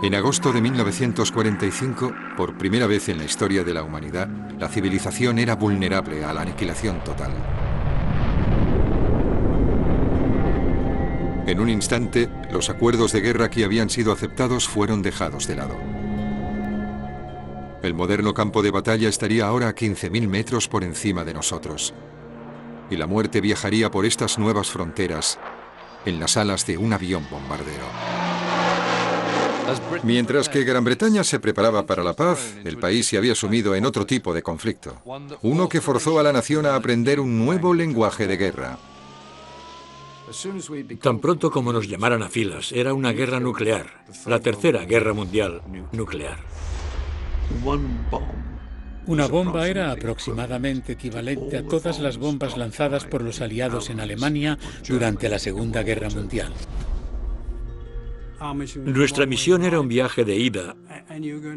En agosto de 1945, por primera vez en la historia de la humanidad, la civilización era vulnerable a la aniquilación total. En un instante, los acuerdos de guerra que habían sido aceptados fueron dejados de lado. El moderno campo de batalla estaría ahora a 15.000 metros por encima de nosotros. Y la muerte viajaría por estas nuevas fronteras en las alas de un avión bombardero. Mientras que Gran Bretaña se preparaba para la paz, el país se había sumido en otro tipo de conflicto. Uno que forzó a la nación a aprender un nuevo lenguaje de guerra. Tan pronto como nos llamaran a filas, era una guerra nuclear, la tercera guerra mundial nuclear. Una bomba era aproximadamente equivalente a todas las bombas lanzadas por los aliados en Alemania durante la Segunda Guerra Mundial. Nuestra misión era un viaje de ida,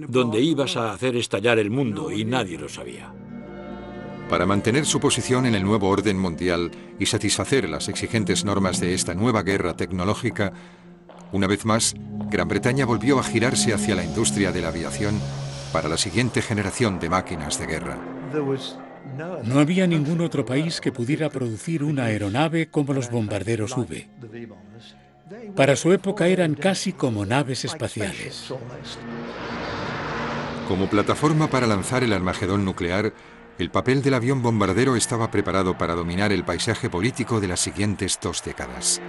donde ibas a hacer estallar el mundo y nadie lo sabía. Para mantener su posición en el nuevo orden mundial y satisfacer las exigentes normas de esta nueva guerra tecnológica, una vez más, Gran Bretaña volvió a girarse hacia la industria de la aviación para la siguiente generación de máquinas de guerra. No había ningún otro país que pudiera producir una aeronave como los bombarderos V. Para su época eran casi como naves espaciales. Como plataforma para lanzar el Armagedón nuclear, el papel del avión bombardero estaba preparado para dominar el paisaje político de las siguientes 2 décadas.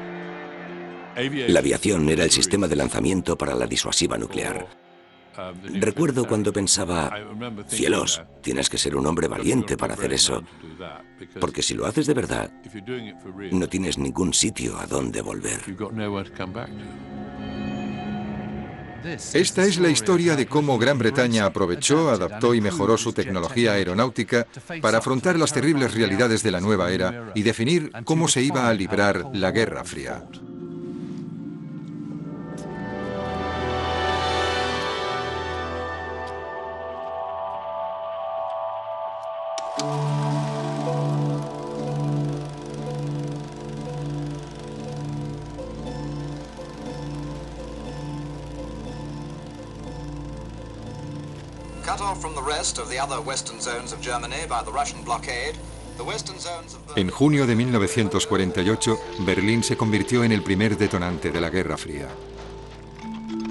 La aviación era el sistema de lanzamiento para la disuasiva nuclear. Recuerdo cuando pensaba, cielos, tienes que ser un hombre valiente para hacer eso, porque si lo haces de verdad, no tienes ningún sitio a donde volver. Esta es la historia de cómo Gran Bretaña aprovechó, adaptó y mejoró su tecnología aeronáutica para afrontar las terribles realidades de la nueva era y definir cómo se iba a librar la Guerra Fría. En junio de 1948, Berlín se convirtió en el primer detonante de la Guerra Fría.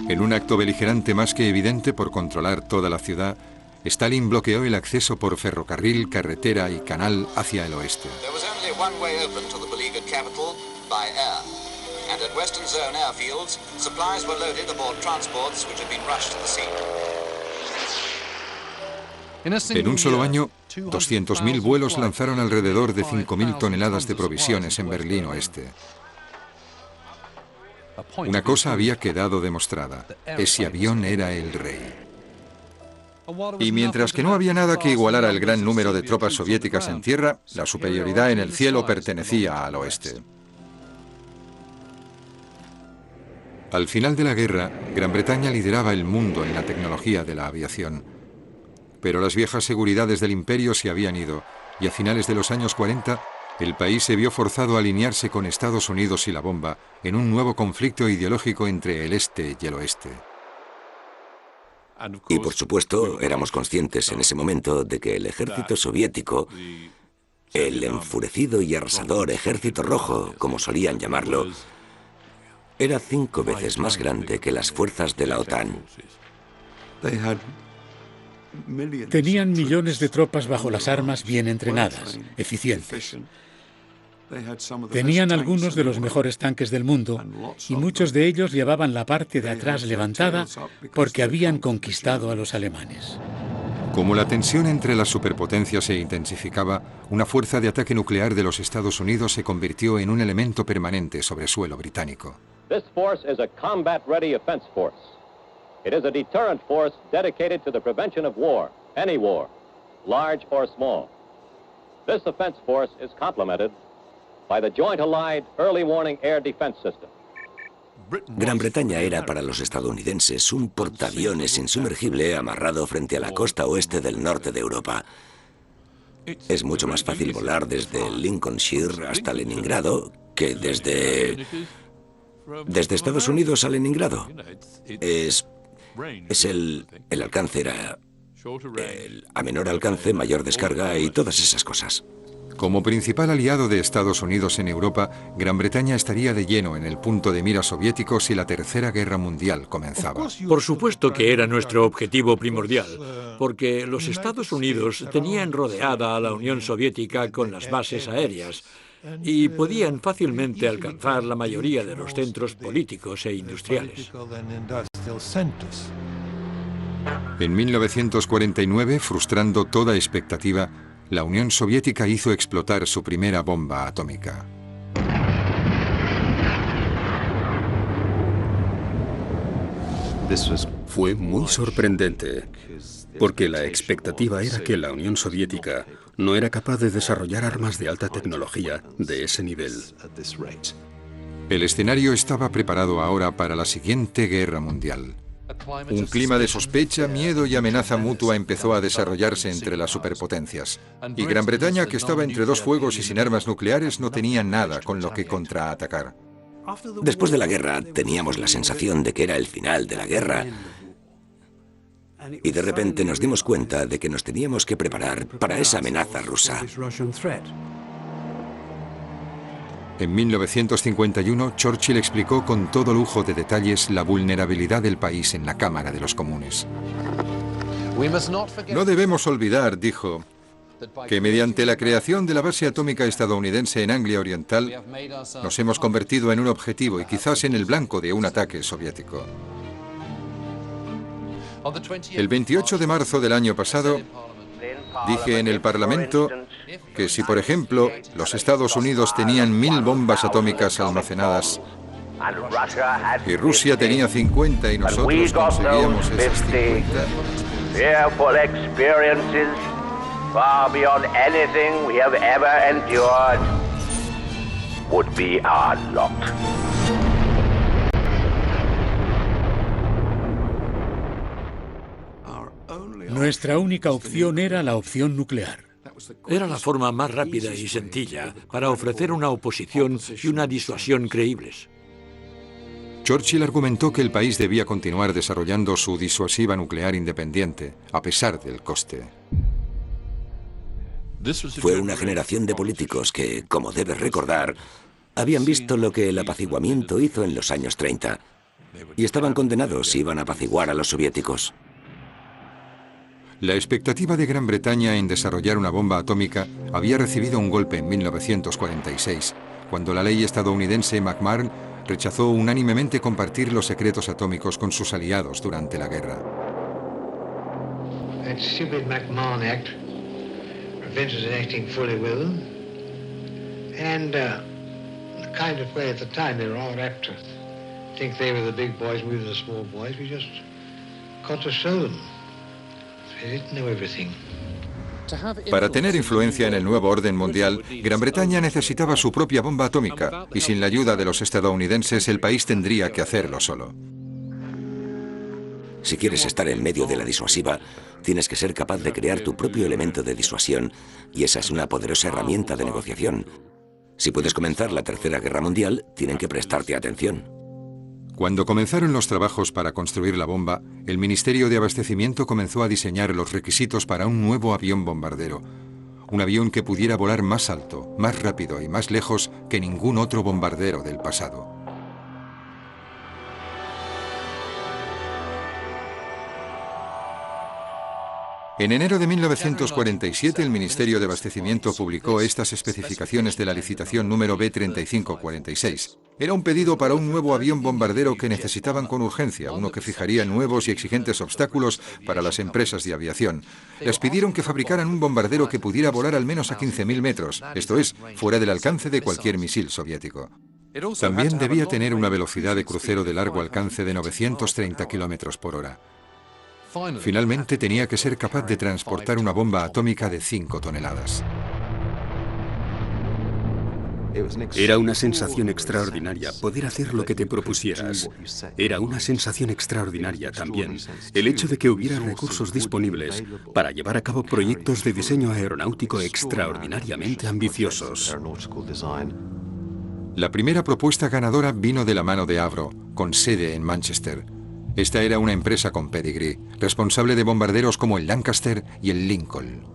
En un acto beligerante más que evidente por controlar toda la ciudad, Stalin bloqueó el acceso por ferrocarril, carretera y canal hacia el oeste. En un solo año, 200.000 vuelos lanzaron alrededor de 5.000 toneladas de provisiones en Berlín Oeste. Una cosa había quedado demostrada: ese avión era el rey. Y mientras que no había nada que igualara el gran número de tropas soviéticas en tierra, la superioridad en el cielo pertenecía al oeste. Al final de la guerra, Gran Bretaña lideraba el mundo en la tecnología de la aviación. Pero las viejas seguridades del imperio se habían ido, y a finales de los años 40, el país se vio forzado a alinearse con Estados Unidos y la bomba en un nuevo conflicto ideológico entre el este y el oeste. Y por supuesto, éramos conscientes en ese momento de que el ejército soviético, el enfurecido y arrasador Ejército Rojo, como solían llamarlo, era 5 veces más grande que las fuerzas de la OTAN. Tenían millones de tropas bajo las armas bien entrenadas, eficientes. Tenían algunos de los mejores tanques del mundo y muchos de ellos llevaban la parte de atrás levantada porque habían conquistado a los alemanes. Como la tensión entre las superpotencias se intensificaba, una fuerza de ataque nuclear de los Estados Unidos se convirtió en un elemento permanente sobre suelo británico. This force is a combat-ready offense force. It is a deterrent force dedicated to the prevention of war, any war, large or small. This offense force is complemented by the Joint Allied Early Warning Air Defense System. Gran Bretaña era para los estadounidenses un portaaviones insumergible amarrado frente a la costa oeste del norte de Europa. Es mucho más fácil volar desde Lincolnshire hasta Leningrado que desde Estados Unidos a Leningrado. Es Es el alcance era a menor alcance, mayor descarga y todas esas cosas. Como principal aliado de Estados Unidos en Europa, Gran Bretaña estaría de lleno en el punto de mira soviético si la Tercera Guerra Mundial comenzaba. Por supuesto que era nuestro objetivo primordial, porque los Estados Unidos tenían rodeada a la Unión Soviética con las bases aéreas y podían fácilmente alcanzar la mayoría de los centros políticos e industriales. En 1949, frustrando toda expectativa, la Unión Soviética hizo explotar su primera bomba atómica. Fue muy sorprendente, porque la expectativa era que la Unión Soviética no era capaz de desarrollar armas de alta tecnología de ese nivel. El escenario estaba preparado ahora para la siguiente guerra mundial. Un clima de sospecha, miedo y amenaza mutua empezó a desarrollarse entre las superpotencias. Y Gran Bretaña, que estaba entre dos fuegos y sin armas nucleares, no tenía nada con lo que contraatacar. Después de la guerra teníamos la sensación de que era el final de la guerra. Y de repente nos dimos cuenta de que nos teníamos que preparar para esa amenaza rusa. En 1951, Churchill explicó con todo lujo de detalles la vulnerabilidad del país en la Cámara de los Comunes. No debemos olvidar, dijo, que mediante la creación de la base atómica estadounidense en Anglia Oriental, nos hemos convertido en un objetivo y quizás en el blanco de un ataque soviético. El 28 de marzo del año pasado, dije en el Parlamento que si, por ejemplo, los Estados Unidos tenían 1000 bombas atómicas almacenadas y Rusia tenía 50 y nosotros conseguíamos esas 50, far beyond anything we have ever endured, would be our lot. Nuestra única opción era la opción nuclear. Era la forma más rápida y sencilla para ofrecer una oposición y una disuasión creíbles. Churchill argumentó que el país debía continuar desarrollando su disuasiva nuclear independiente, a pesar del coste. Fue una generación de políticos que, como debes recordar, habían visto lo que el apaciguamiento hizo en los años 30 y estaban condenados si iban a apaciguar a los soviéticos. La expectativa de Gran Bretaña en desarrollar una bomba atómica había recibido un golpe en 1946, cuando la ley estadounidense McMahon rechazó unánimemente compartir los secretos atómicos con sus aliados durante la guerra. That stupid McMahon Act prevented us acting fully with them, and the kind of way at the time they were all apt to think they were the big boys, we were the small boys. We just got to show them. They didn't know everything. Para tener influencia en el nuevo orden mundial, Gran Bretaña necesitaba su propia bomba atómica, y sin la ayuda de los estadounidenses el país tendría que hacerlo solo. Si quieres estar en medio de la disuasiva, tienes que ser capaz de crear tu propio elemento de disuasión, y esa es una poderosa herramienta de negociación. Si puedes comenzar la Tercera Guerra Mundial, tienen que prestarte atención. Cuando comenzaron los trabajos para construir la bomba, el Ministerio de Abastecimiento comenzó a diseñar los requisitos para un nuevo avión bombardero. Un avión que pudiera volar más alto, más rápido y más lejos que ningún otro bombardero del pasado. En enero de 1947, el Ministerio de Abastecimiento publicó estas especificaciones de la licitación número B3546. Era un pedido para un nuevo avión bombardero que necesitaban con urgencia, uno que fijaría nuevos y exigentes obstáculos para las empresas de aviación. Les pidieron que fabricaran un bombardero que pudiera volar al menos a 15.000 metros, esto es, fuera del alcance de cualquier misil soviético. También debía tener una velocidad de crucero de largo alcance de 930 kilómetros por hora. Finalmente tenía que ser capaz de transportar una bomba atómica de 5 toneladas. Era una sensación extraordinaria poder hacer lo que te propusieras. Era una sensación extraordinaria también el hecho de que hubiera recursos disponibles para llevar a cabo proyectos de diseño aeronáutico extraordinariamente ambiciosos. La primera propuesta ganadora vino de la mano de Avro, con sede en Manchester. Esta era una empresa con pedigrí, responsable de bombarderos como el Lancaster y el Lincoln.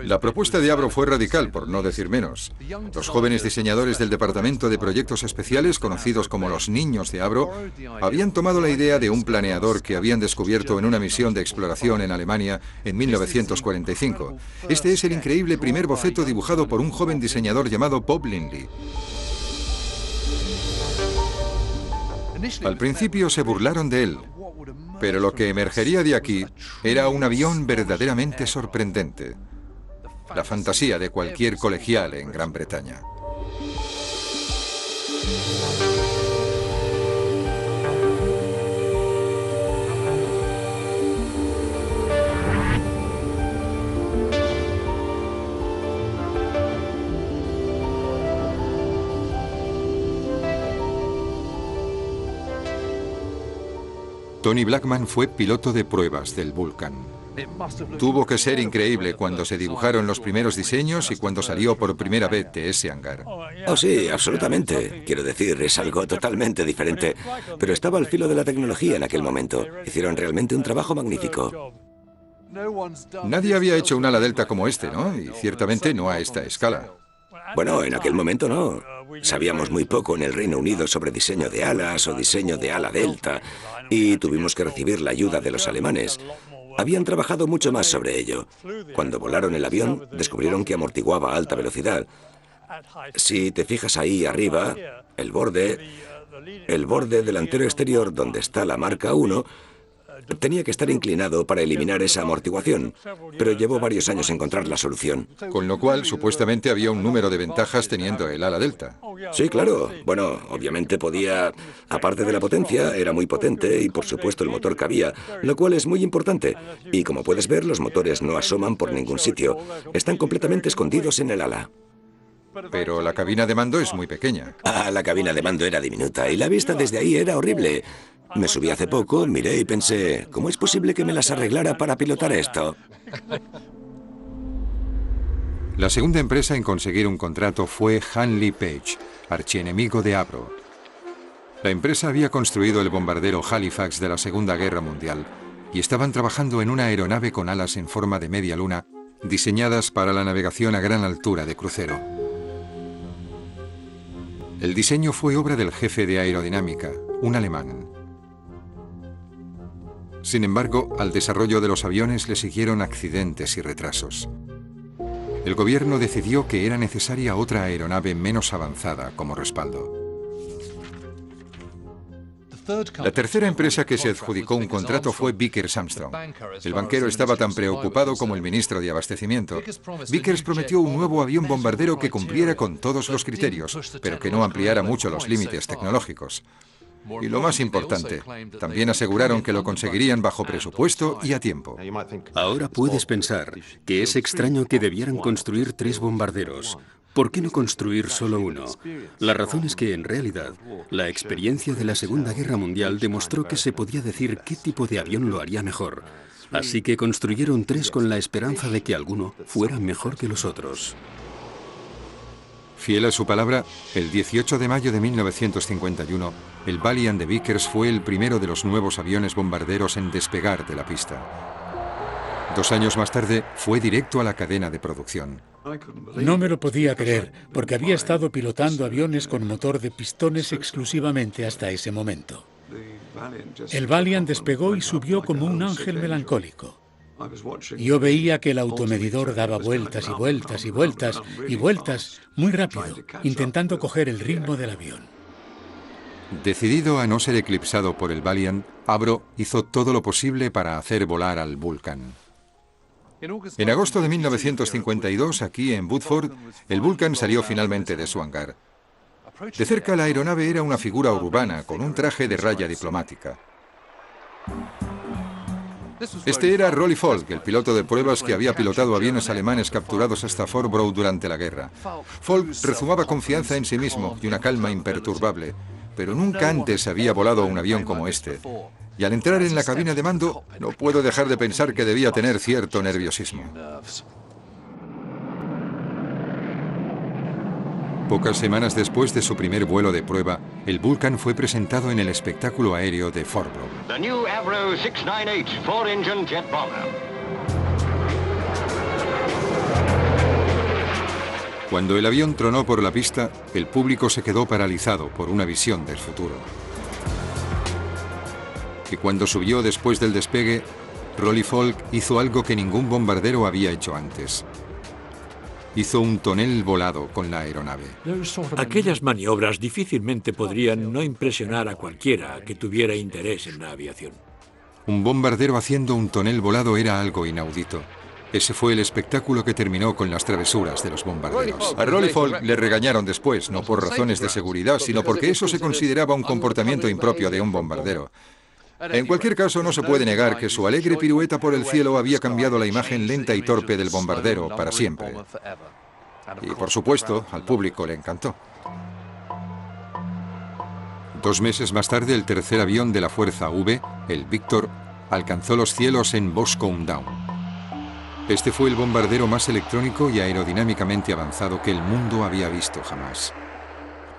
La propuesta de Avro fue radical, por no decir menos. Los jóvenes diseñadores del Departamento de Proyectos Especiales, conocidos como los Niños de Avro, habían tomado la idea de un planeador que habían descubierto en una misión de exploración en Alemania en 1945. Este es el increíble primer boceto dibujado por un joven diseñador llamado Bob Lindley. Al principio se burlaron de él, pero lo que emergería de aquí era un avión verdaderamente sorprendente. La fantasía de cualquier colegial en Gran Bretaña. Tony Blackman fue piloto de pruebas del Vulcan. Tuvo que ser increíble cuando se dibujaron los primeros diseños y cuando salió por primera vez de ese hangar. Oh, sí, absolutamente. Quiero decir, es algo totalmente diferente. Pero estaba al filo de la tecnología en aquel momento. Hicieron realmente un trabajo magnífico. Nadie había hecho un ala delta como este, ¿no? Y ciertamente no a esta escala. Bueno, en aquel momento no. Sabíamos muy poco en el Reino Unido sobre diseño de alas o diseño de ala delta, y tuvimos que recibir la ayuda de los alemanes. Habían trabajado mucho más sobre ello. Cuando volaron el avión, descubrieron que amortiguaba a alta velocidad. Si te fijas ahí arriba, el borde delantero exterior donde está la marca 1, tenía que estar inclinado para eliminar esa amortiguación, pero llevó varios años encontrar la solución. Con lo cual, supuestamente había un número de ventajas teniendo el ala delta. Sí, claro. Bueno, obviamente podía... Aparte de la potencia, era muy potente y por supuesto el motor cabía, lo cual es muy importante. Y como puedes ver, los motores no asoman por ningún sitio. Están completamente escondidos en el ala. Pero la cabina de mando es muy pequeña. Ah, la cabina de mando era diminuta y la vista desde ahí era horrible. Me subí hace poco, miré y pensé, ¿cómo es posible que me las arreglara para pilotar esto? La segunda empresa en conseguir un contrato fue Handley Page, archienemigo de Avro. La empresa había construido el bombardero Halifax de la Segunda Guerra Mundial y estaban trabajando en una aeronave con alas en forma de media luna, diseñadas para la navegación a gran altura de crucero. El diseño fue obra del jefe de aerodinámica, un alemán. Sin embargo, al desarrollo de los aviones le siguieron accidentes y retrasos. El gobierno decidió que era necesaria otra aeronave menos avanzada como respaldo. La tercera empresa que se adjudicó un contrato fue Vickers Armstrong. El banquero estaba tan preocupado como el ministro de Abastecimiento. Vickers prometió un nuevo avión bombardero que cumpliera con todos los criterios, pero que no ampliara mucho los límites tecnológicos. Y lo más importante, también aseguraron que lo conseguirían bajo presupuesto y a tiempo. Ahora puedes pensar que es extraño que debieran construir 3 bombarderos. ¿Por qué no construir solo uno? La razón es que, en realidad, la experiencia de la Segunda Guerra Mundial demostró que se podía decir qué tipo de avión lo haría mejor. Así que construyeron 3 con la esperanza de que alguno fuera mejor que los otros. Fiel a su palabra, el 18 de mayo de 1951, el Valiant de Vickers fue el primero de los nuevos aviones bombarderos en despegar de la pista. 2 años más tarde, fue directo a la cadena de producción. No me lo podía creer, porque había estado pilotando aviones con motor de pistones exclusivamente hasta ese momento. El Valiant despegó y subió como un ángel melancólico. Yo veía que el automedidor daba vueltas y vueltas y vueltas y vueltas muy rápido, intentando coger el ritmo del avión. Decidido a no ser eclipsado por el Valiant, Avro hizo todo lo posible para hacer volar al Vulcan. En agosto de 1952, aquí en Woodford, el Vulcan salió finalmente de su hangar. De cerca, la aeronave era una figura urbana con un traje de raya diplomática. Este era Rolly Falk, el piloto de pruebas que había pilotado aviones alemanes capturados hasta Fort Bragg durante la guerra. Falk rezumaba confianza en sí mismo y una calma imperturbable, pero nunca antes había volado un avión como este. Y al entrar en la cabina de mando, no puedo dejar de pensar que debía tener cierto nerviosismo. Pocas semanas después de su primer vuelo de prueba, el Vulcan fue presentado en el espectáculo aéreo de Fort Bragg. The new Avro 698 4-engine jet bomber. Cuando el avión tronó por la pista, el público se quedó paralizado por una visión del futuro. Y cuando subió después del despegue, Rolly Falk hizo algo que ningún bombardero había hecho antes. Hizo un tonel volado con la aeronave. Aquellas maniobras difícilmente podrían no impresionar a cualquiera que tuviera interés en la aviación. Un bombardero haciendo un tonel volado era algo inaudito. Ese fue el espectáculo que terminó con las travesuras de los bombarderos. A Rolly Falk le regañaron después, no por razones de seguridad, sino porque eso se consideraba un comportamiento impropio de un bombardero. En cualquier caso, no se puede negar que su alegre pirueta por el cielo había cambiado la imagen lenta y torpe del bombardero para siempre. Y, por supuesto, al público le encantó. 2 meses más tarde, el tercer avión de la Fuerza V, el Victor, alcanzó los cielos en Boscombe Down. Este fue el bombardero más electrónico y aerodinámicamente avanzado que el mundo había visto jamás.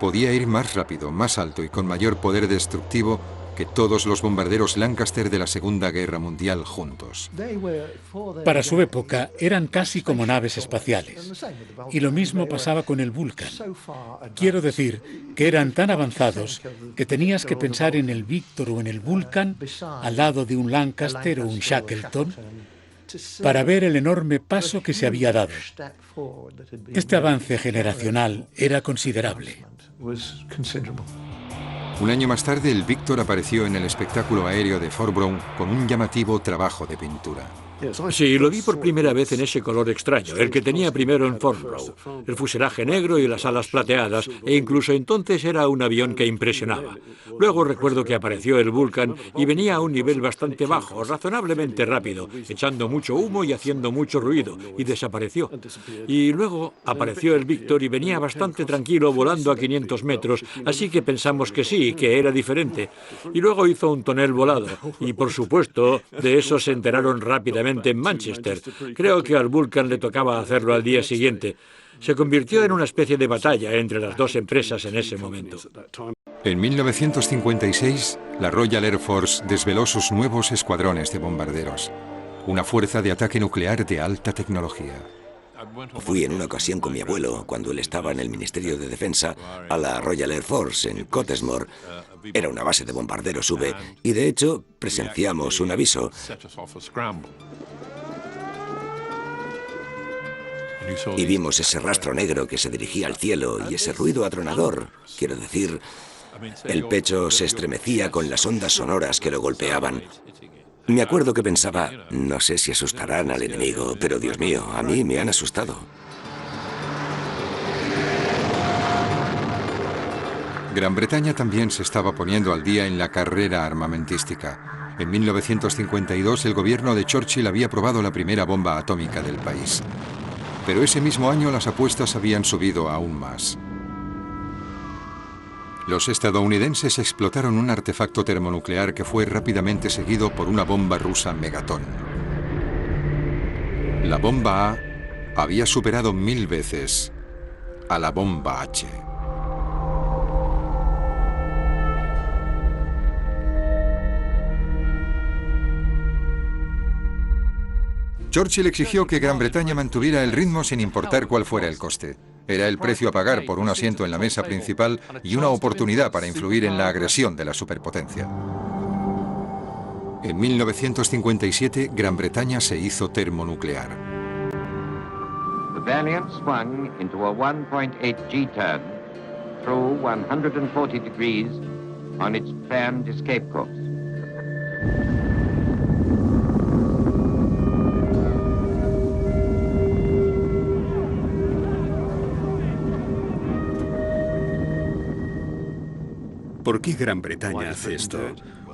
Podía ir más rápido, más alto y con mayor poder destructivo que todos los bombarderos Lancaster de la Segunda Guerra Mundial juntos. Para su época eran casi como naves espaciales. Y lo mismo pasaba con el Vulcan. Quiero decir que eran tan avanzados que tenías que pensar en el Victor o en el Vulcan al lado de un Lancaster o un Shackleton para ver el enorme paso que se había dado. Este avance generacional era considerable. Un año más tarde, el Victor apareció en el espectáculo aéreo de Fort Bragg con un llamativo trabajo de pintura. Sí, lo vi por primera vez en ese color extraño, el que tenía primero en Fort Bragg. El fuselaje negro y las alas plateadas, e incluso entonces era un avión que impresionaba. Luego recuerdo que apareció el Vulcan y venía a un nivel bastante bajo, razonablemente rápido, echando mucho humo y haciendo mucho ruido, y desapareció. Y luego apareció el Victor y venía bastante tranquilo, volando a 500 metros, así que pensamos que sí, que era diferente. Y luego hizo un tonel volado, y por supuesto, de eso se enteraron rápidamente en Manchester. Creo que al Vulcan le tocaba hacerlo al día siguiente. Se convirtió en una especie de batalla entre las dos empresas en ese momento. En 1956, la Royal Air Force desveló sus nuevos escuadrones de bombarderos, una fuerza de ataque nuclear de alta tecnología. Fui en una ocasión con mi abuelo, cuando él estaba en el Ministerio de Defensa, a la Royal Air Force en Cottesmore. Era una base de bombarderos V y, de hecho, presenciamos un aviso. Y vimos ese rastro negro que se dirigía al cielo y ese ruido atronador. Quiero decir, el pecho se estremecía con las ondas sonoras que lo golpeaban. Me acuerdo que pensaba, no sé si asustarán al enemigo, pero Dios mío, a mí me han asustado. Gran Bretaña también se estaba poniendo al día en la carrera armamentística. En 1952 el gobierno de Churchill había aprobado la primera bomba atómica del país. Pero ese mismo año las apuestas habían subido aún más. Los estadounidenses explotaron un artefacto termonuclear que fue rápidamente seguido por una bomba rusa Megaton. La bomba A había superado 1000 veces a la bomba H. Churchill exigió que Gran Bretaña mantuviera el ritmo sin importar cuál fuera el coste. Era el precio a pagar por un asiento en la mesa principal y una oportunidad para influir en la agresión de la superpotencia. En 1957, Gran Bretaña se hizo termonuclear. The Valiant swung into a 1.8 G-turn through 140 degrees on its planned escape course. ¿Por qué Gran Bretaña hace esto?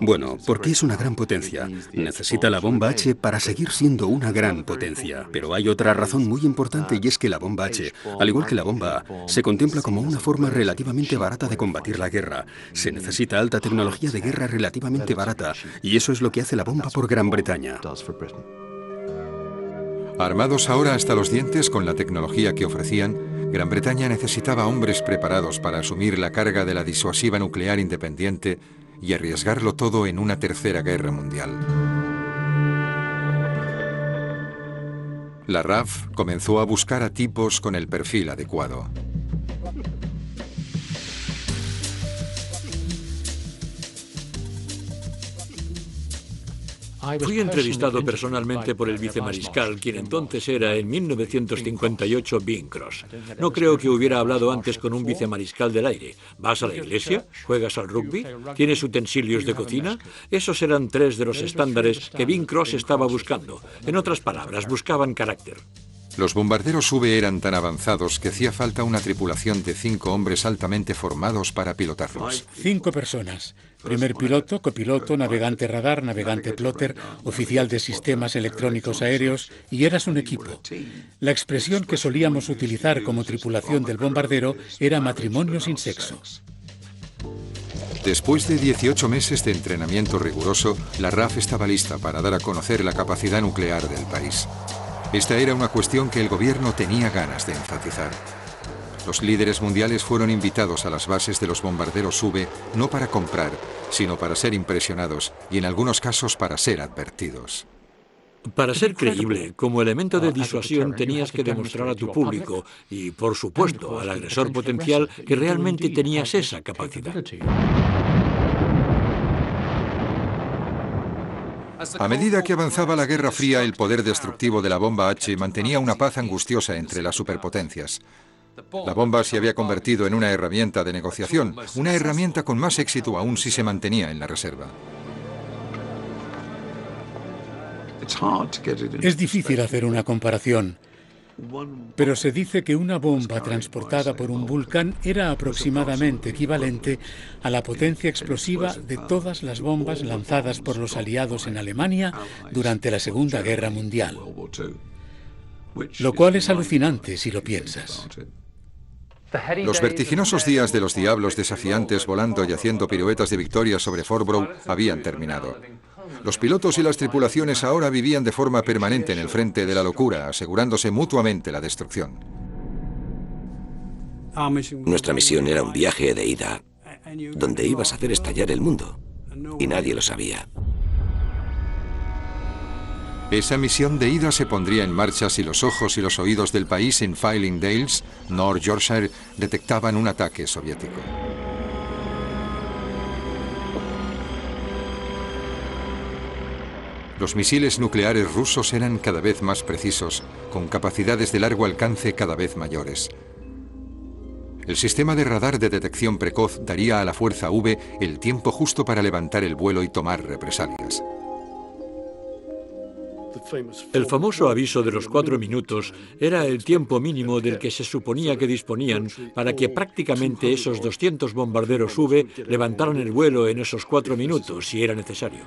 Bueno, porque es una gran potencia. Necesita la bomba H para seguir siendo una gran potencia. Pero hay otra razón muy importante y es que la bomba H, al igual que la bomba A, se contempla como una forma relativamente barata de combatir la guerra. Se necesita alta tecnología de guerra relativamente barata y eso es lo que hace la bomba por Gran Bretaña. Armados ahora hasta los dientes con la tecnología que ofrecían, Gran Bretaña necesitaba hombres preparados para asumir la carga de la disuasiva nuclear independiente y arriesgarlo todo en una tercera guerra mundial. La RAF comenzó a buscar a tipos con el perfil adecuado. Fui entrevistado personalmente por el vicemariscal, quien entonces era, en 1958, Bing Cross. No creo que hubiera hablado antes con un vicemariscal del aire. ¿Vas a la iglesia? ¿Juegas al rugby? ¿Tienes utensilios de cocina? Esos eran 3 de los estándares que Bing Cross estaba buscando. En otras palabras, buscaban carácter. Los bombarderos V eran tan avanzados que hacía falta una tripulación de 5 hombres altamente formados para pilotarlos. 5 personas. Primer piloto, copiloto, navegante radar, navegante plotter, oficial de sistemas electrónicos aéreos, y eras un equipo. La expresión que solíamos utilizar como tripulación del bombardero era matrimonio sin sexo. Después de 18 meses de entrenamiento riguroso, la RAF estaba lista para dar a conocer la capacidad nuclear del país. Esta era una cuestión que el gobierno tenía ganas de enfatizar. Los líderes mundiales fueron invitados a las bases de los bombarderos V no para comprar, sino para ser impresionados y en algunos casos para ser advertidos. Para ser creíble, como elemento de disuasión tenías que demostrar a tu público y, por supuesto, al agresor potencial que realmente tenías esa capacidad. A medida que avanzaba la Guerra Fría, el poder destructivo de la bomba H mantenía una paz angustiosa entre las superpotencias. La bomba se había convertido en una herramienta de negociación, una herramienta con más éxito aún si se mantenía en la reserva. Es difícil hacer una comparación, pero se dice que una bomba transportada por un volcán era aproximadamente equivalente a la potencia explosiva de todas las bombas lanzadas por los aliados en Alemania durante la Segunda Guerra Mundial. Lo cual es alucinante si lo piensas. Los vertiginosos días de los diablos desafiantes volando y haciendo piruetas de victoria sobre Fort Bragg habían terminado. Los pilotos y las tripulaciones ahora vivían de forma permanente en el frente de la locura, asegurándose mutuamente la destrucción. Nuestra misión era un viaje de ida, donde ibas a hacer estallar el mundo, y nadie lo sabía. Esa misión de ida se pondría en marcha si los ojos y los oídos del país en Filing Dales, North Yorkshire, detectaban un ataque soviético. Los misiles nucleares rusos eran cada vez más precisos, con capacidades de largo alcance cada vez mayores. El sistema de radar de detección precoz daría a la fuerza V el tiempo justo para levantar el vuelo y tomar represalias. El famoso aviso de los 4 minutos era el tiempo mínimo del que se suponía que disponían para que prácticamente esos 200 bombarderos V levantaran el vuelo en esos 4 minutos si era necesario.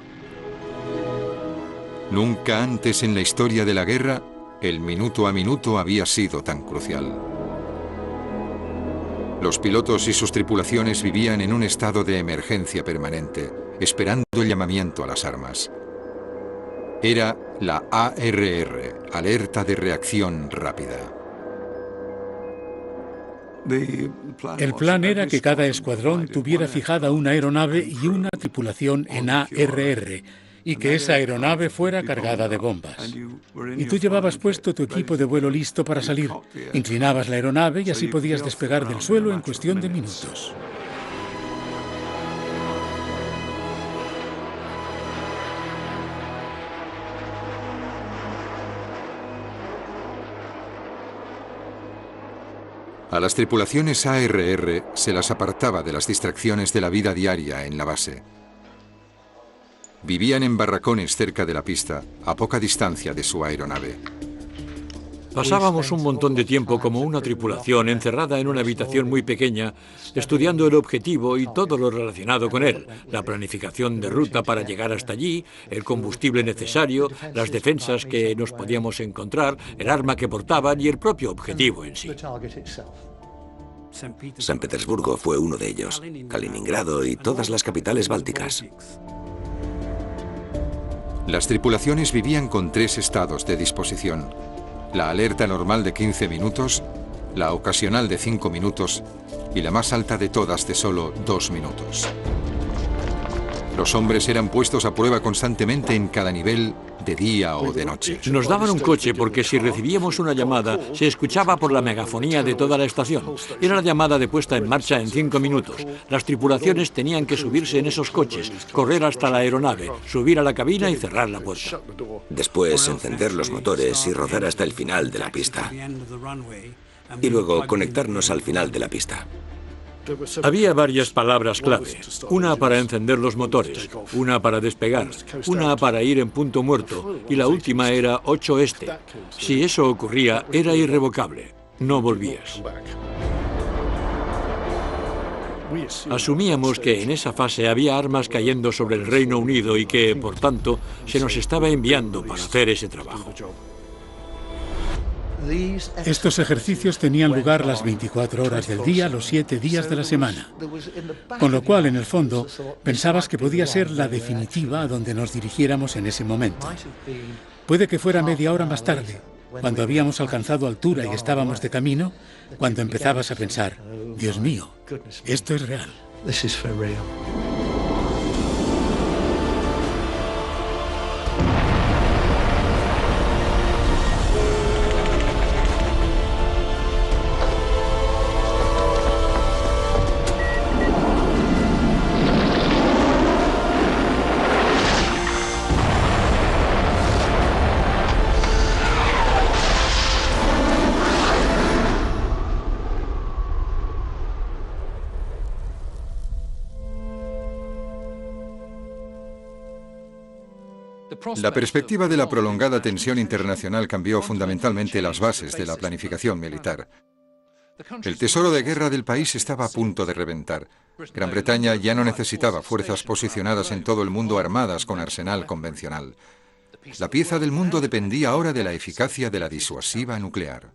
Nunca antes en la historia de la guerra, el minuto a minuto había sido tan crucial. Los pilotos y sus tripulaciones vivían en un estado de emergencia permanente, esperando el llamamiento a las armas. Era la ARR, Alerta de Reacción Rápida. El plan era que cada escuadrón tuviera fijada una aeronave y una tripulación en ARR, y que esa aeronave fuera cargada de bombas. Y tú llevabas puesto tu equipo de vuelo listo para salir, inclinabas la aeronave y así podías despegar del suelo en cuestión de minutos. A las tripulaciones ARR se las apartaba de las distracciones de la vida diaria en la base. Vivían en barracones cerca de la pista, a poca distancia de su aeronave. Pasábamos un montón de tiempo como una tripulación encerrada en una habitación muy pequeña, estudiando el objetivo y todo lo relacionado con él, la planificación de ruta para llegar hasta allí, el combustible necesario, las defensas que nos podíamos encontrar, el arma que portaban y el propio objetivo en sí. San Petersburgo fue uno de ellos, Kaliningrado y todas las capitales bálticas. Las tripulaciones vivían con 3 estados de disposición: la alerta normal de 15 minutos, la ocasional de 5 minutos y la más alta de todas de solo 2 minutos. Los hombres eran puestos a prueba constantemente en cada nivel, de día o de noche. Nos daban un coche porque si recibíamos una llamada se escuchaba por la megafonía de toda la estación. Era la llamada de puesta en marcha en 5 minutos. Las tripulaciones tenían que subirse en esos coches, correr hasta la aeronave, subir a la cabina y cerrar la puerta. Después encender los motores y rodar hasta el final de la pista. Y luego conectarnos al final de la pista. Había varias palabras clave, una para encender los motores, una para despegar, una para ir en punto muerto y la última era 8 este. Si eso ocurría, era irrevocable, no volvías. Asumíamos que en esa fase había armas cayendo sobre el Reino Unido y que, por tanto, se nos estaba enviando para hacer ese trabajo. Estos ejercicios tenían lugar las 24 horas del día, los 7 días de la semana. Con lo cual, en el fondo, pensabas que podía ser la definitiva a donde nos dirigiéramos en ese momento. Puede que fuera media hora más tarde, cuando habíamos alcanzado altura y estábamos de camino, cuando empezabas a pensar, Dios mío, esto es real. La perspectiva de la prolongada tensión internacional cambió fundamentalmente las bases de la planificación militar. El tesoro de guerra del país estaba a punto de reventar. Gran Bretaña ya no necesitaba fuerzas posicionadas en todo el mundo armadas con arsenal convencional. La pieza del mundo dependía ahora de la eficacia de la disuasiva nuclear.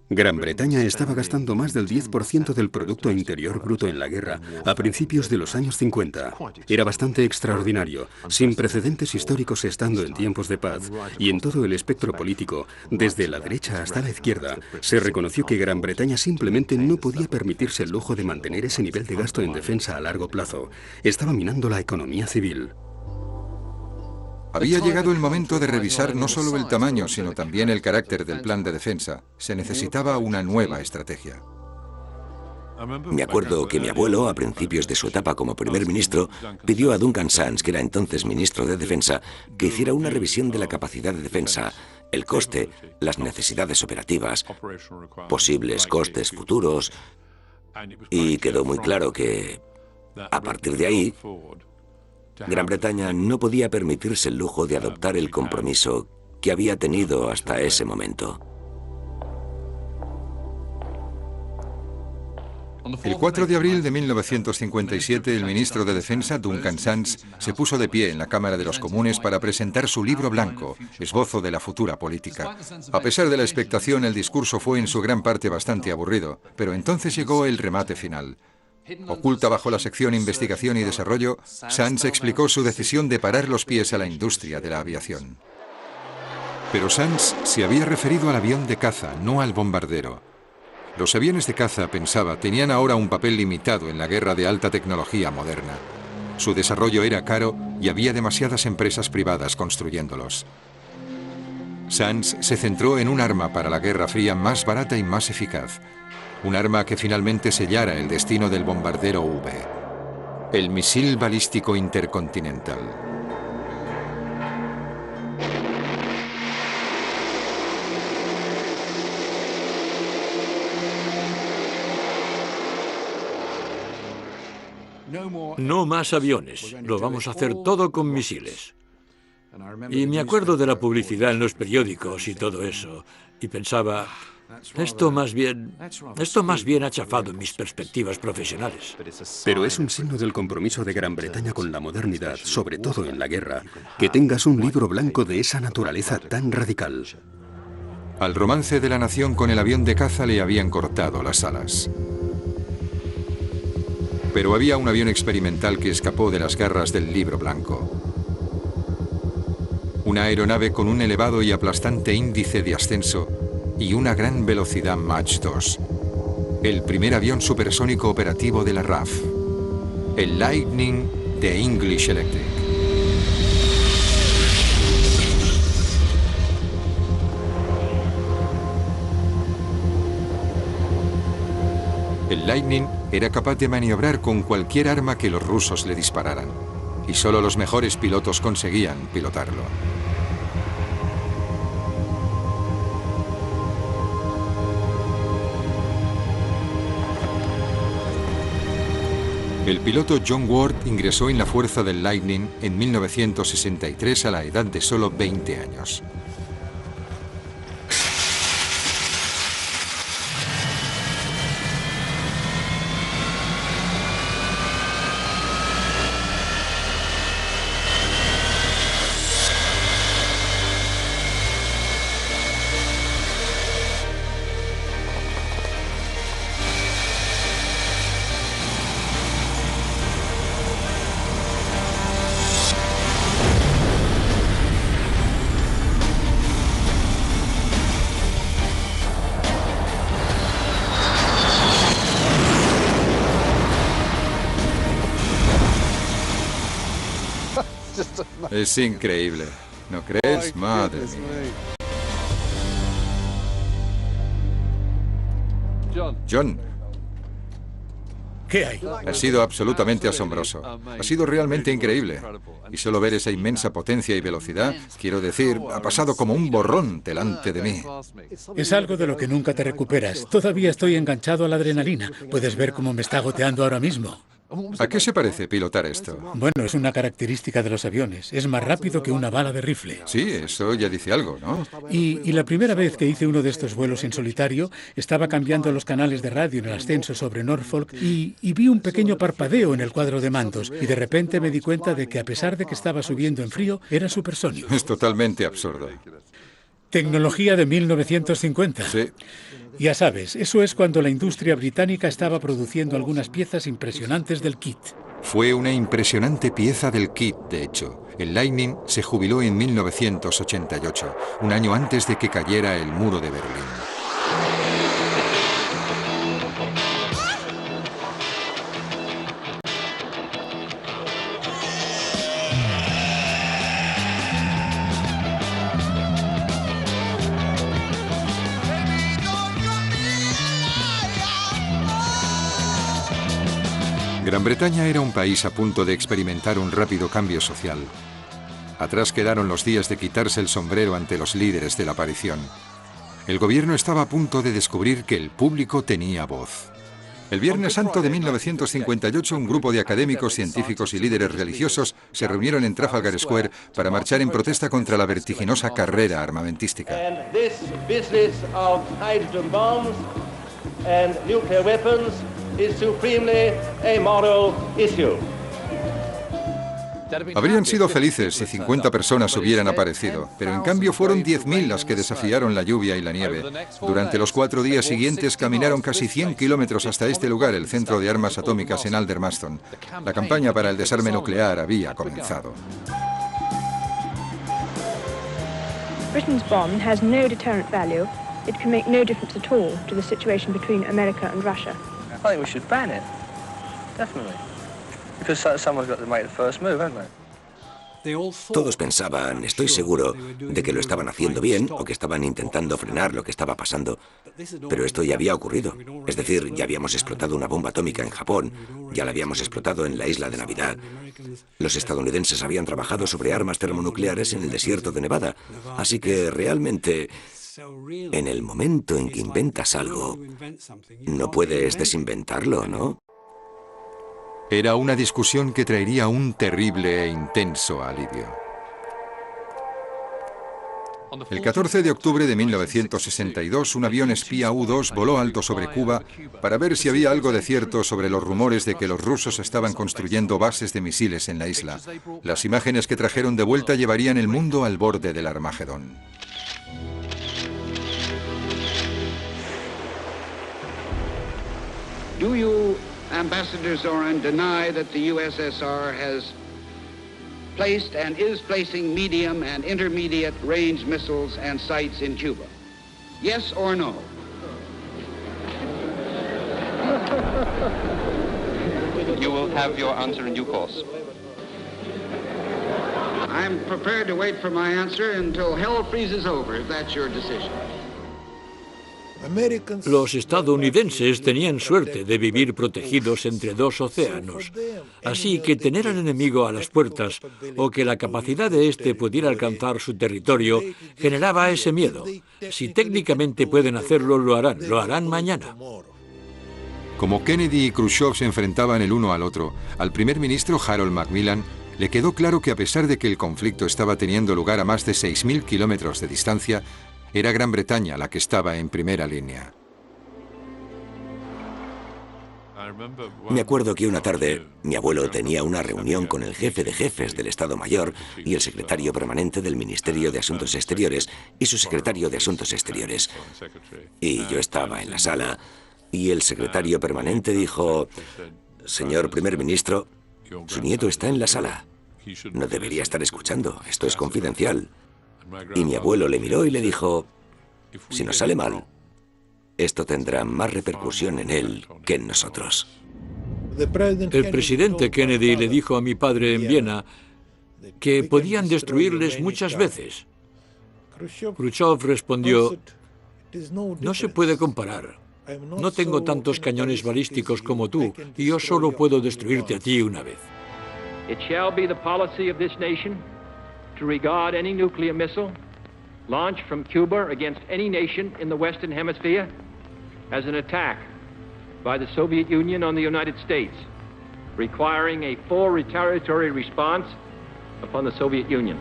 Gran Bretaña estaba gastando más del 10% del Producto Interior Bruto en la guerra a principios de los años 50. Era bastante extraordinario, sin precedentes históricos estando en tiempos de paz, y en todo el espectro político, desde la derecha hasta la izquierda, se reconoció que Gran Bretaña simplemente no podía permitirse el lujo de mantener ese nivel de gasto en defensa a largo plazo. Estaba minando la economía civil. Había llegado el momento de revisar no solo el tamaño, sino también el carácter del plan de defensa. Se necesitaba una nueva estrategia. Me acuerdo que mi abuelo, a principios de su etapa como primer ministro, pidió a Duncan Sandys, que era entonces ministro de Defensa, que hiciera una revisión de la capacidad de defensa, el coste, las necesidades operativas, posibles costes futuros, y quedó muy claro que, a partir de ahí, Gran Bretaña no podía permitirse el lujo de adoptar el compromiso que había tenido hasta ese momento. El 4 de abril de 1957, el ministro de Defensa, Duncan Sandys, se puso de pie en la Cámara de los Comunes para presentar su libro blanco, esbozo de la futura política. A pesar de la expectación, el discurso fue en su gran parte bastante aburrido, pero entonces llegó el remate final. Oculta bajo la sección Investigación y Desarrollo, Sandys explicó su decisión de parar los pies a la industria de la aviación. Pero Sandys se había referido al avión de caza, no al bombardero. Los aviones de caza, pensaba, tenían ahora un papel limitado en la guerra de alta tecnología moderna. Su desarrollo era caro y había demasiadas empresas privadas construyéndolos. Sandys se centró en un arma para la Guerra Fría más barata y más eficaz. Un arma que finalmente sellara el destino del bombardero V, el misil balístico intercontinental. No más aviones, lo vamos a hacer todo con misiles. Y me acuerdo de la publicidad en los periódicos y todo eso, y pensaba, esto más bien ha chafado mis perspectivas profesionales. Pero es un signo del compromiso de Gran Bretaña con la modernidad, sobre todo en la guerra, que tengas un libro blanco de esa naturaleza tan radical. Al romance de la nación con el avión de caza le habían cortado las alas. Pero había un avión experimental que escapó de las garras del libro blanco. Una aeronave con un elevado y aplastante índice de ascenso y una gran velocidad Mach 2. El primer avión supersónico operativo de la RAF, el Lightning de English Electric. El Lightning era capaz de maniobrar con cualquier arma que los rusos le dispararan, y solo los mejores pilotos conseguían pilotarlo. El piloto John Ward ingresó en la fuerza del Lightning en 1963 a la edad de solo 20 años. Es increíble, ¿no crees? Madre mía. John. ¿Qué hay? Ha sido absolutamente asombroso. Ha sido realmente increíble. Y solo ver esa inmensa potencia y velocidad, quiero decir, ha pasado como un borrón delante de mí. Es algo de lo que nunca te recuperas. Todavía estoy enganchado a la adrenalina. Puedes ver cómo me está goteando ahora mismo. ¿A qué se parece pilotar esto? Bueno, es una característica de los aviones. Es más rápido que una bala de rifle. Sí, eso ya dice algo, ¿no? Y la primera vez que hice uno de estos vuelos en solitario, estaba cambiando los canales de radio en el ascenso sobre Norfolk y vi un pequeño parpadeo en el cuadro de mandos. Y de repente me di cuenta de que, a pesar de que estaba subiendo en frío, era supersónico. Es totalmente absurdo. Tecnología de 1950. Sí. Ya sabes, eso es cuando la industria británica estaba produciendo algunas piezas impresionantes del kit. Fue una impresionante pieza del kit, de hecho. El Lightning se jubiló en 1988, un año antes de que cayera el muro de Berlín. Gran Bretaña era un país a punto de experimentar un rápido cambio social. Atrás quedaron los días de quitarse el sombrero ante los líderes de la aparición. El gobierno estaba a punto de descubrir que el público tenía voz. El Viernes Santo de 1958, un grupo de académicos, científicos y líderes religiosos se reunieron en Trafalgar Square para marchar en protesta contra la vertiginosa carrera armamentística. Habrían sido felices si 50 personas hubieran aparecido, pero en cambio fueron 10.000 las que desafiaron la lluvia y la nieve. Durante los 4 días siguientes caminaron casi 100 kilómetros hasta este lugar, el centro de armas atómicas en Aldermaston. La campaña para el desarme nuclear había comenzado. Britain's bomb has no deterrent value. It can make no difference at all to the situation between America and Russia. I think we should ban it. Definitely. Because someone's got to make the first move, haven't they? Todos pensaban, estoy seguro, de que lo estaban haciendo bien o que estaban intentando frenar lo que estaba pasando. Pero esto ya había ocurrido. Es decir, ya habíamos explotado una bomba atómica en Japón, ya la habíamos explotado en la isla de Navidad. Los estadounidenses habían trabajado sobre armas termonucleares en el desierto de Nevada. Así que realmente, en el momento en que inventas algo, no puedes desinventarlo, ¿no? Era una discusión que traería un terrible e intenso alivio. El 14 de octubre de 1962, un avión espía U-2 voló alto sobre Cuba para ver si había algo de cierto sobre los rumores de que los rusos estaban construyendo bases de misiles en la isla. Las imágenes que trajeron de vuelta llevarían el mundo al borde del Armagedón. Do you, Ambassador Zorin, deny that the USSR has placed and is placing medium and intermediate range missiles and sites in Cuba? Yes or no? You will have your answer in due course. I'm prepared to wait for my answer until hell freezes over, if that's your decision. Los estadounidenses tenían suerte de vivir protegidos entre dos océanos, así que tener al enemigo a las puertas o que la capacidad de éste pudiera alcanzar su territorio generaba ese miedo. Si técnicamente pueden hacerlo, lo harán mañana. Como Kennedy y Khrushchev se enfrentaban el uno al otro, al primer ministro Harold Macmillan le quedó claro que a pesar de que el conflicto estaba teniendo lugar a más de 6.000 kilómetros de distancia, era Gran Bretaña la que estaba en primera línea. Me acuerdo que una tarde mi abuelo tenía una reunión con el jefe de jefes del Estado Mayor y el secretario permanente del Ministerio de Asuntos Exteriores y su secretario de Asuntos Exteriores. Y yo estaba en la sala y el secretario permanente dijo: «Señor primer ministro, su nieto está en la sala. No debería estar escuchando, esto es confidencial». Y mi abuelo le miró y le dijo: «Si nos sale mal, esto tendrá más repercusión en él que en nosotros». El presidente Kennedy le dijo a mi padre en Viena que podían destruirles muchas veces. Khrushchev respondió: «No se puede comparar. No tengo tantos cañones balísticos como tú y yo solo puedo destruirte a ti una vez». It shall be the policy of this nation to regard any nuclear missile launched from Cuba against any nation in the Western Hemisphere as an attack by the Soviet Union on the United States, requiring a full retaliatory response upon the Soviet Union.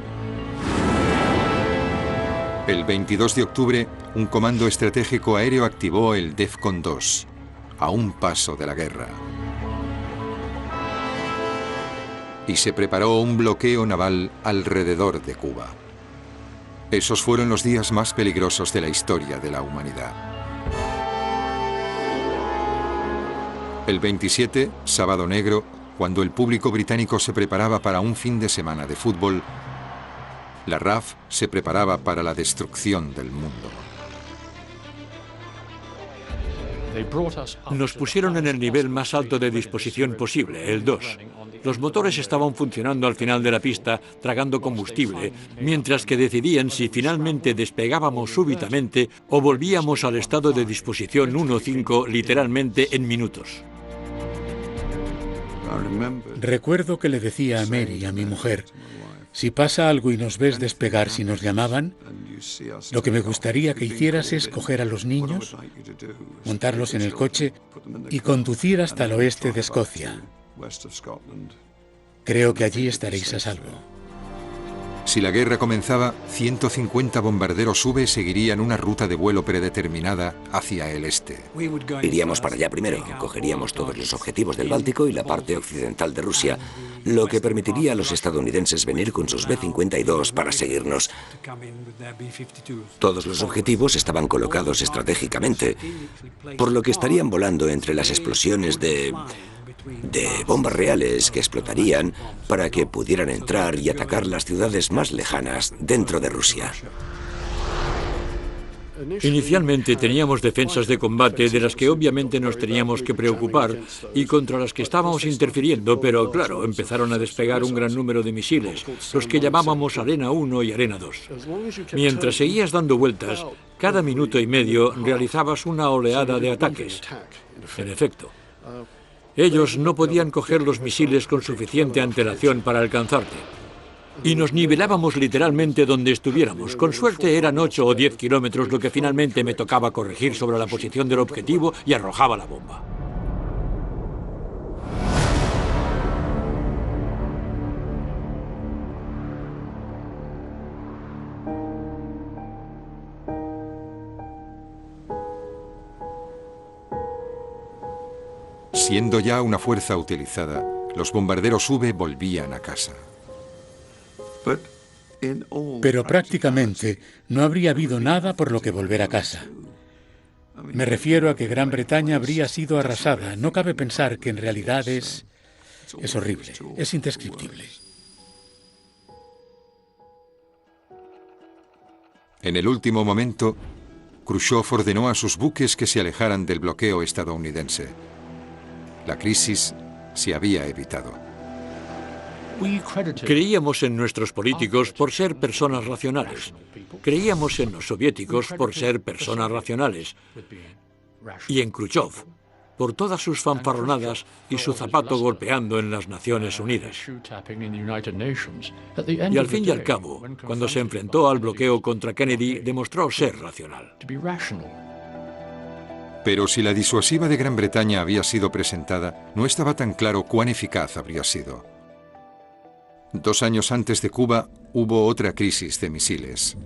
El 22 de octubre, un comando estratégico aéreo activó el DEFCON 2, a un paso de la guerra. Y se preparó un bloqueo naval alrededor de Cuba. Esos fueron los días más peligrosos de la historia de la humanidad. El 27, sábado negro, cuando el público británico se preparaba para un fin de semana de fútbol, la RAF se preparaba para la destrucción del mundo. Nos pusieron en el nivel más alto de disposición posible, el 2. Los motores estaban funcionando al final de la pista, tragando combustible, mientras que decidían si finalmente despegábamos súbitamente o volvíamos al estado de disposición 1-5 literalmente en minutos. Recuerdo que le decía a Mary, a mi mujer: «Si pasa algo y nos ves despegar si nos llamaban, lo que me gustaría que hicieras es coger a los niños, montarlos en el coche y conducir hasta el oeste de Escocia. Creo que allí estaréis a salvo». Si la guerra comenzaba, 150 bombarderos V seguirían una ruta de vuelo predeterminada hacia el este. Iríamos para allá primero, cogeríamos todos los objetivos del Báltico y la parte occidental de Rusia, lo que permitiría a los estadounidenses venir con sus B-52 para seguirnos. Todos los objetivos estaban colocados estratégicamente, por lo que estarían volando entre las explosiones de bombas reales que explotarían para que pudieran entrar y atacar las ciudades más lejanas dentro de Rusia. Inicialmente teníamos defensas de combate de las que obviamente nos teníamos que preocupar y contra las que estábamos interfiriendo, pero claro, empezaron a despegar un gran número de misiles, los que llamábamos Arena 1 y Arena 2. Mientras seguías dando vueltas, cada minuto y medio realizabas una oleada de ataques. En efecto, ellos no podían coger los misiles con suficiente antelación para alcanzarte. Y nos nivelábamos literalmente donde estuviéramos. Con suerte eran 8 o 10 kilómetros lo que finalmente me tocaba corregir sobre la posición del objetivo y arrojaba la bomba. Siendo ya una fuerza utilizada, los bombarderos V volvían a casa. Pero prácticamente no habría habido nada por lo que volver a casa. Me refiero a que Gran Bretaña habría sido arrasada. No cabe pensar que en realidad es horrible, es indescriptible. En el último momento, Khrushchev ordenó a sus buques que se alejaran del bloqueo estadounidense. La crisis se había evitado. Creíamos en nuestros políticos por ser personas racionales. Creíamos en los soviéticos por ser personas racionales. Y en Khrushchev, por todas sus fanfarronadas y su zapato golpeando en las Naciones Unidas. Y al fin y al cabo, cuando se enfrentó al bloqueo contra Kennedy, demostró ser racional. Pero si la disuasiva de Gran Bretaña había sido presentada, no estaba tan claro cuán eficaz habría sido. 2 años antes de Cuba, hubo otra crisis de misiles.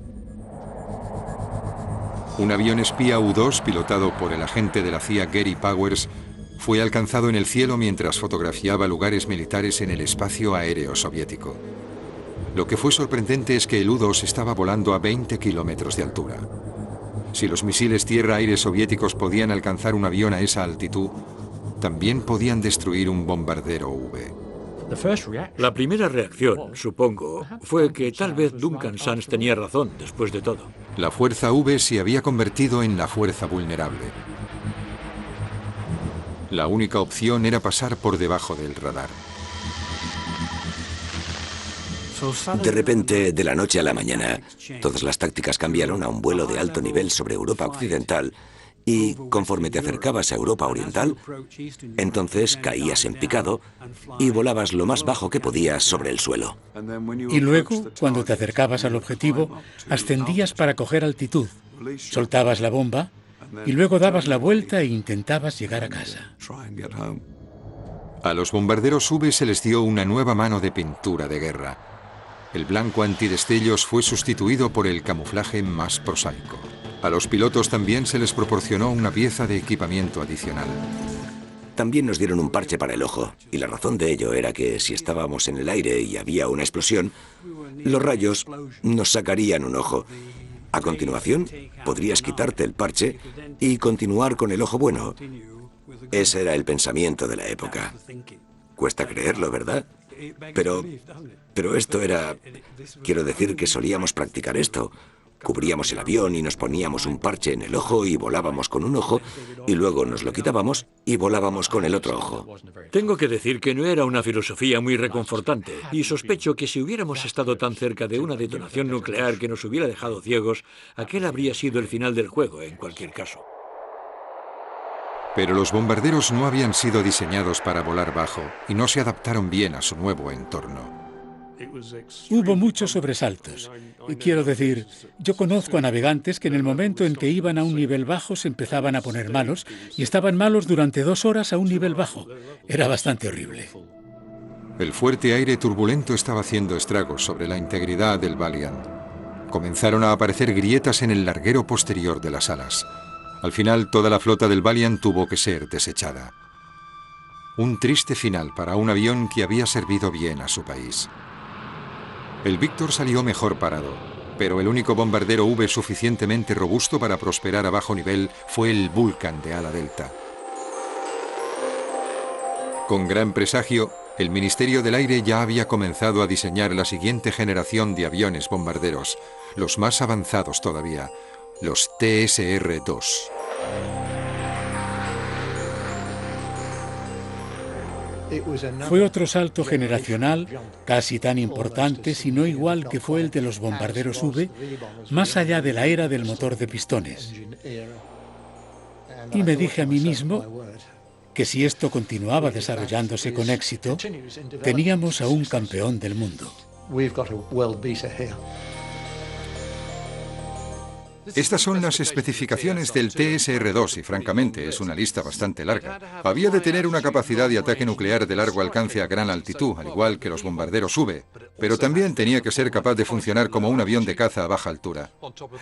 Un avión espía U-2 pilotado por el agente de la CIA Gary Powers fue alcanzado en el cielo mientras fotografiaba lugares militares en el espacio aéreo soviético. Lo que fue sorprendente es que el U-2 estaba volando a 20 kilómetros de altura. Si los misiles tierra-aire soviéticos podían alcanzar un avión a esa altitud, también podían destruir un bombardero V. La primera reacción, supongo, fue que tal vez Duncan Sands tenía razón después de todo. La fuerza V se había convertido en la fuerza vulnerable. La única opción era pasar por debajo del radar. De repente, de la noche a la mañana, todas las tácticas cambiaron a un vuelo de alto nivel sobre Europa Occidental y, conforme te acercabas a Europa Oriental, entonces caías en picado y volabas lo más bajo que podías sobre el suelo. Y luego, cuando te acercabas al objetivo, ascendías para coger altitud, soltabas la bomba y luego dabas la vuelta e intentabas llegar a casa. A los bombarderos V se les dio una nueva mano de pintura de guerra. El blanco antidestellos fue sustituido por el camuflaje más prosaico. A los pilotos también se les proporcionó una pieza de equipamiento adicional. También nos dieron un parche para el ojo, y la razón de ello era que si estábamos en el aire y había una explosión, los rayos nos sacarían un ojo. A continuación, podrías quitarte el parche y continuar con el ojo bueno. Ese era el pensamiento de la época. Cuesta creerlo, ¿verdad? Pero esto era... Quiero decir que solíamos practicar esto. Cubríamos el avión y nos poníamos un parche en el ojo y volábamos con un ojo, y luego nos lo quitábamos y volábamos con el otro ojo. Tengo que decir que no era una filosofía muy reconfortante, y sospecho que si hubiéramos estado tan cerca de una detonación nuclear que nos hubiera dejado ciegos, aquel habría sido el final del juego en cualquier caso. Pero los bombarderos no habían sido diseñados para volar bajo y no se adaptaron bien a su nuevo entorno. Hubo muchos sobresaltos. Quiero decir, yo conozco a navegantes que en el momento en que iban a un nivel bajo se empezaban a poner malos y estaban malos durante 2 horas a un nivel bajo. Era bastante horrible. El fuerte aire turbulento estaba haciendo estragos sobre la integridad del Valiant. Comenzaron a aparecer grietas en el larguero posterior de las alas. Al final, toda la flota del Valiant tuvo que ser desechada. Un triste final para un avión que había servido bien a su país. El Víctor salió mejor parado, pero el único bombardero V suficientemente robusto para prosperar a bajo nivel fue el Vulcan de ala delta. Con gran presagio, el Ministerio del Aire ya había comenzado a diseñar la siguiente generación de aviones bombarderos, los más avanzados todavía, los TSR-2. Fue otro salto generacional, casi tan importante, si no igual que fue el de los bombarderos V, más allá de la era del motor de pistones. Y me dije a mí mismo que si esto continuaba desarrollándose con éxito, teníamos a un campeón del mundo. Estas son las especificaciones del TSR-2 y francamente es una lista bastante larga. Había de tener una capacidad de ataque nuclear de largo alcance a gran altitud, al igual que los bombarderos V, pero también tenía que ser capaz de funcionar como un avión de caza a baja altura.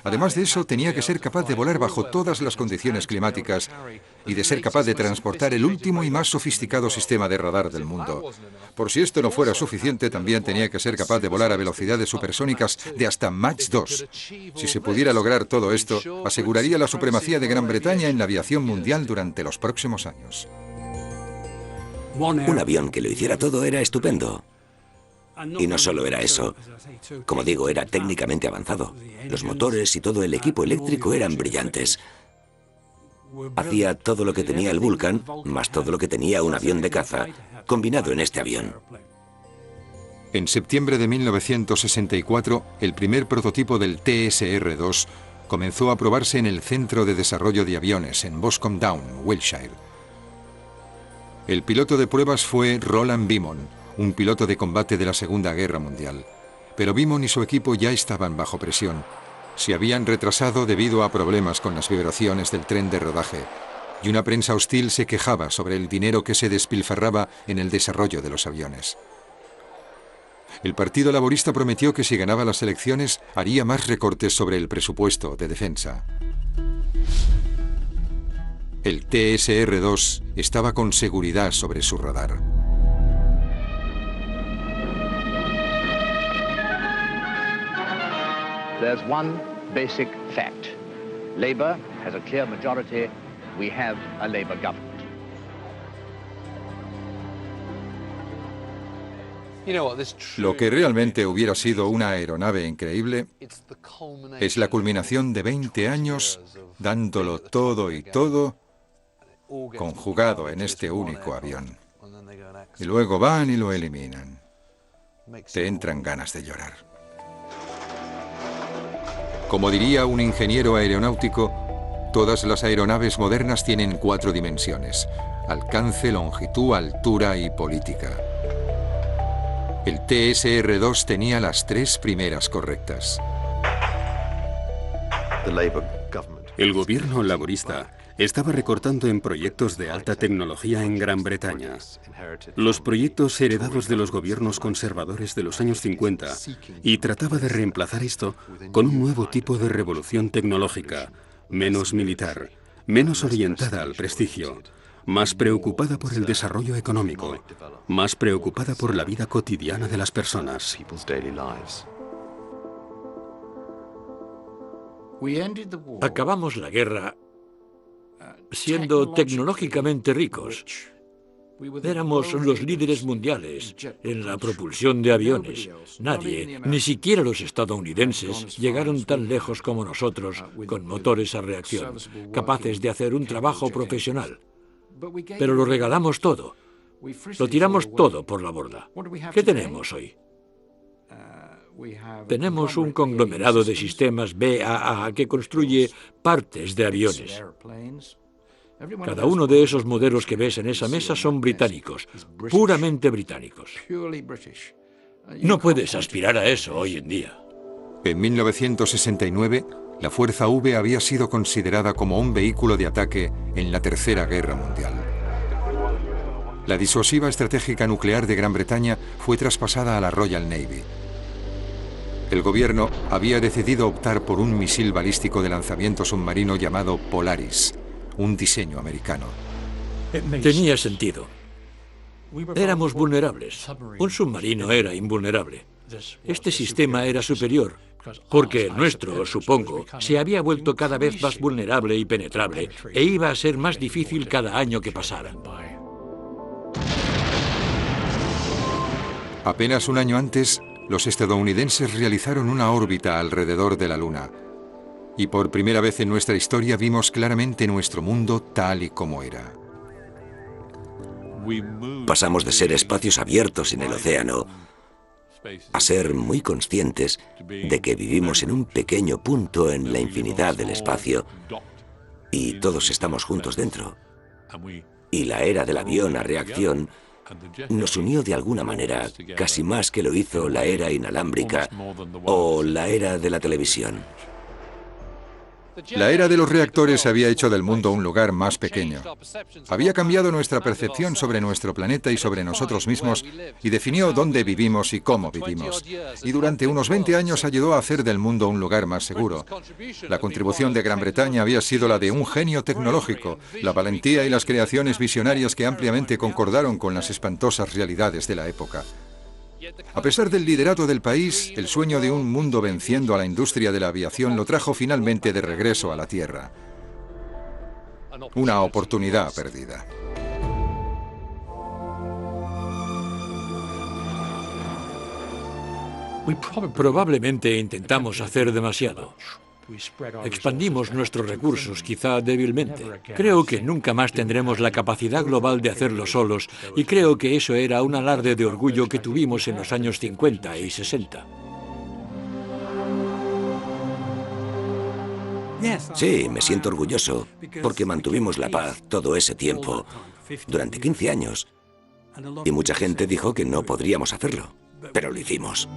Además de eso, tenía que ser capaz de volar bajo todas las condiciones climáticas y de ser capaz de transportar el último y más sofisticado sistema de radar del mundo. Por si esto no fuera suficiente, también tenía que ser capaz de volar a velocidades supersónicas de hasta Mach 2. Si se pudiera lograr todo esto, aseguraría la supremacía de Gran Bretaña en la aviación mundial durante los próximos años. Un avión que lo hiciera todo era estupendo. Y no solo era eso. Como digo, era técnicamente avanzado. Los motores y todo el equipo eléctrico eran brillantes. Hacía todo lo que tenía el Vulcan, más todo lo que tenía un avión de caza, combinado en este avión. En septiembre de 1964, el primer prototipo del TSR-2 comenzó a probarse en el Centro de Desarrollo de Aviones en Boscombe Down, Wiltshire. El piloto de pruebas fue Roland Beamon, un piloto de combate de la Segunda Guerra Mundial. Pero Beamon y su equipo ya estaban bajo presión. Se habían retrasado debido a problemas con las vibraciones del tren de rodaje, y una prensa hostil se quejaba sobre el dinero que se despilfarraba en el desarrollo de los aviones. El Partido Laborista prometió que si ganaba las elecciones haría más recortes sobre el presupuesto de defensa. El TSR-2 estaba con seguridad sobre su radar. There's one basic fact. Labour has a clear majority. We have a Labour government. Lo que realmente hubiera sido una aeronave increíble es la culminación de 20 años dándolo todo y todo conjugado en este único avión. Y luego van y lo eliminan. Te entran ganas de llorar. Como diría un ingeniero aeronáutico, todas las aeronaves modernas tienen 4 dimensiones: alcance, longitud, altura y política. El TSR-2 tenía las 3 primeras correctas. El gobierno laborista estaba recortando en proyectos de alta tecnología en Gran Bretaña. Los proyectos heredados de los gobiernos conservadores de los años 50, y trataba de reemplazar esto con un nuevo tipo de revolución tecnológica, menos militar, menos orientada al prestigio, más preocupada por el desarrollo económico, más preocupada por la vida cotidiana de las personas. Acabamos la guerra siendo tecnológicamente ricos. Éramos los líderes mundiales en la propulsión de aviones. Nadie, ni siquiera los estadounidenses, llegaron tan lejos como nosotros con motores a reacción, capaces de hacer un trabajo profesional. Pero lo regalamos todo. Lo tiramos todo por la borda. ¿Qué tenemos hoy? Tenemos un conglomerado de sistemas BAA que construye partes de aviones. Cada uno de esos modelos que ves en esa mesa son británicos, puramente británicos. No puedes aspirar a eso hoy en día. En 1969, la Fuerza V había sido considerada como un vehículo de ataque en la Tercera Guerra Mundial. La disuasiva estratégica nuclear de Gran Bretaña fue traspasada a la Royal Navy. El gobierno había decidido optar por un misil balístico de lanzamiento submarino llamado Polaris, un diseño americano. Tenía sentido. Éramos vulnerables. Un submarino era invulnerable. Este sistema era superior, porque el nuestro, supongo, se había vuelto cada vez más vulnerable y penetrable, e iba a ser más difícil cada año que pasara. Apenas un año antes, los estadounidenses realizaron una órbita alrededor de la Luna. Y por primera vez en nuestra historia vimos claramente nuestro mundo tal y como era. Pasamos de ser espacios abiertos en el océano a ser muy conscientes de que vivimos en un pequeño punto en la infinidad del espacio y todos estamos juntos dentro. Y la era del avión a reacción nos unió de alguna manera, casi más que lo hizo la era inalámbrica o la era de la televisión. La era de los reactores había hecho del mundo un lugar más pequeño. Había cambiado nuestra percepción sobre nuestro planeta y sobre nosotros mismos y definió dónde vivimos y cómo vivimos. Y durante unos 20 años ayudó a hacer del mundo un lugar más seguro. La contribución de Gran Bretaña había sido la de un genio tecnológico, la valentía y las creaciones visionarias que ampliamente concordaron con las espantosas realidades de la época. A pesar del liderato del país, el sueño de un mundo venciendo a la industria de la aviación lo trajo finalmente de regreso a la Tierra. Una oportunidad perdida. Probablemente intentamos hacer demasiado. Expandimos nuestros recursos, quizá débilmente. Creo que nunca más tendremos la capacidad global de hacerlo solos, y creo que eso era un alarde de orgullo que tuvimos en los años 50 y 60. Sí, me siento orgulloso, porque mantuvimos la paz todo ese tiempo, durante 15 años. Y mucha gente dijo que no podríamos hacerlo, pero lo hicimos.